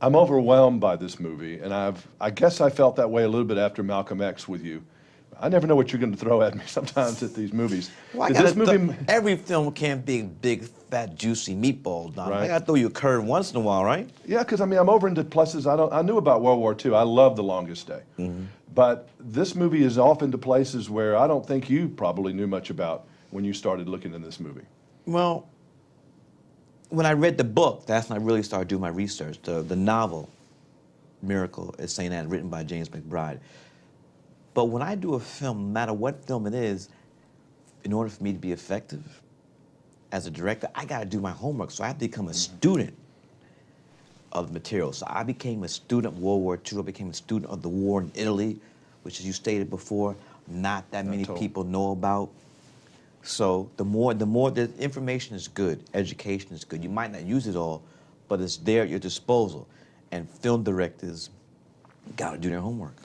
I'm overwhelmed by this movie, and I guess I felt that way a little bit after Malcolm X with you. I never know what you're going to throw at me sometimes at these movies. Well, Did this every film can't be a big, fat, juicy meatball, Donald. I Right. got to throw you a curve once in a while, right? Yeah, because I mean, I'm over into pluses. I knew about World War II. I love The Longest Day. But this movie is off into places where I don't think you probably knew much about when you started looking in this movie. Well, when I read the book, that's when I really started doing my research. The novel, Miracle at St. Anne, written by James McBride. But when I do a film, no matter what film it is, in order for me to be effective as a director, I got to do my homework. So I have to become a student of the material. So I became a student of World War II. I became a student of the war in Italy, which, as you stated before, not that many people know about. So the more the information is good, education is good. You might not use it all, but it's there at your disposal. And film directors got to do their homework.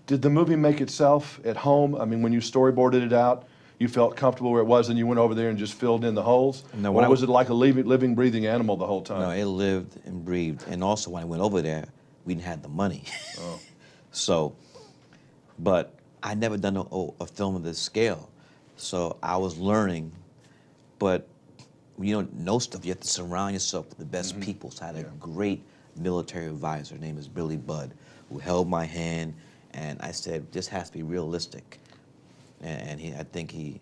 Did the movie make itself at home? I mean, when you storyboarded it out, you felt comfortable where it was, and you went over there and just filled in the holes? No, or was it like a living, breathing animal the whole time? No, it lived and breathed. And also, when I went over there, we didn't have the money. Oh. So, but I never done a film of this scale. So I was learning, but when you don't know stuff, you have to surround yourself with the best people. So I had a great military advisor, his name is Billy Budd, who held my hand, and I said, this has to be realistic. And I think he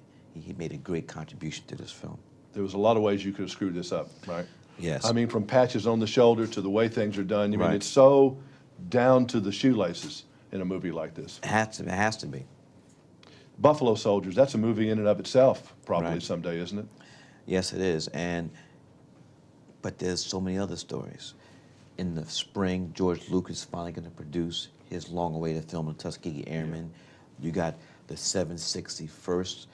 made a great contribution to this film. There was a lot of ways you could have screwed this up, right? Yes. I mean, from patches on the shoulder to the way things are done. I mean, Right. it's so down to the shoelaces in a movie like this. It has to be. Buffalo Soldiers, that's a movie in and of itself, probably Right. someday, isn't it? Yes, it is. But there's so many other stories. In the spring, George Lucas is finally going to produce his long-awaited film, The Tuskegee Airmen. You got the 761st.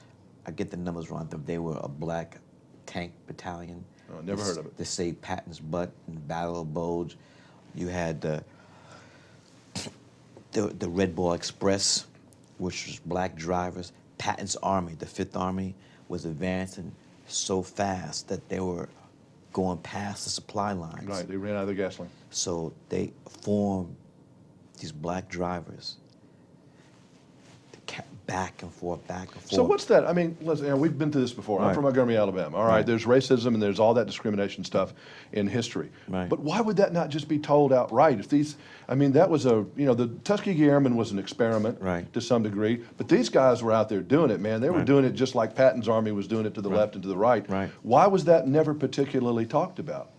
I get the numbers wrong, but they were a black tank battalion. Oh, never heard of it. They saved Patton's butt in the Battle of Bulge. You had the Red Ball Express, which was black drivers. Patton's army, the Fifth Army, was advancing so fast that they were going past the supply lines. Right, they ran out of their gasoline. So they formed these black drivers back and forth, back and forth. So what's that? I mean, listen, you know, we've been through this before. I'm Right. from Montgomery, Alabama. All right, there's racism and there's all that discrimination stuff in history. Right. But why would that not just be told outright? If these, I mean, that was the Tuskegee Airmen was an experiment Right. to some degree, but these guys were out there doing it, man. They were Right. doing it just like Patton's army was doing it to the left and to the right. Right. Why was that never particularly talked about?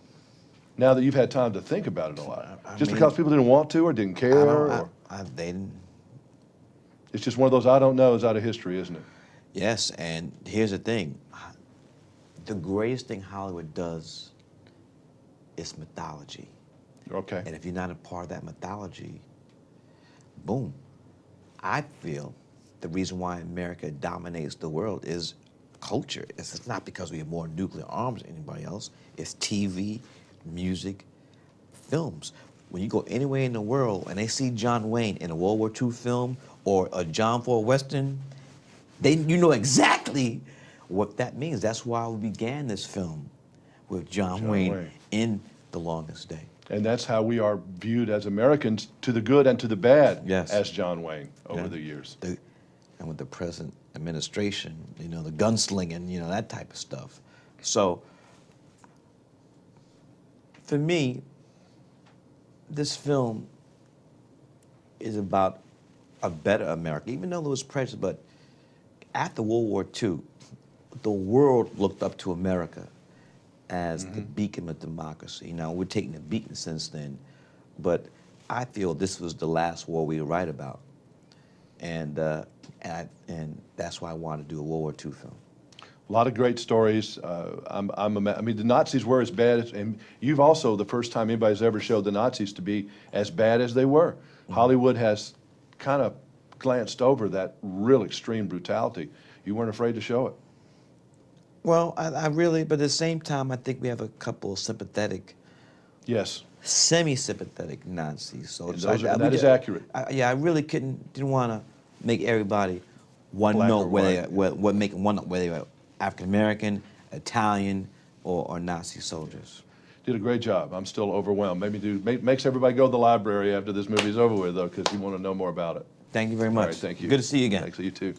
Now that you've had time to think about it a lot. Just mean, because people didn't want to or didn't care? They didn't. It's just one of those I don't knows out of history, isn't it? Yes, and here's the thing. The greatest thing Hollywood does is mythology. Okay. And if you're not a part of that mythology, boom. I feel the reason why America dominates the world is culture. It's not because we have more nuclear arms than anybody else. It's TV, music, films. When you go anywhere in the world and they see John Wayne in a World War II film or a John Ford Western, you know exactly what that means. That's why we began this film with John Wayne in The Longest Day. And that's how we are viewed as Americans, to the good and to the bad, Yes. as John Wayne over the years. And with the present administration, the gunslinging, that type of stuff. So, for me, this film is about a better America, even though there was prejudice. But after World War II, the world looked up to America as the beacon of democracy. Now, we're taking a beating since then, but I feel this was the last war we would write about. And that's why I wanted to do a World War II film. A lot of great stories. I mean, the Nazis were as bad as, and you've also, the first time anybody's ever showed the Nazis to be as bad as they were. Hollywood has kind of glanced over that real extreme brutality. You weren't afraid to show it. Well, I really, but at the same time, I think we have a couple of sympathetic, Yes. semi-sympathetic Nazis. So That is accurate. I really didn't want to make everybody one Black note or whether white. make one note whether they were African American, Italian, or Nazi soldiers. Did a great job. I'm still overwhelmed. Makes everybody go to the library after this movie's over with, though, because you want to know more about it. Thank you very All much. right, thank you. Good to see you again. Thanks, you too.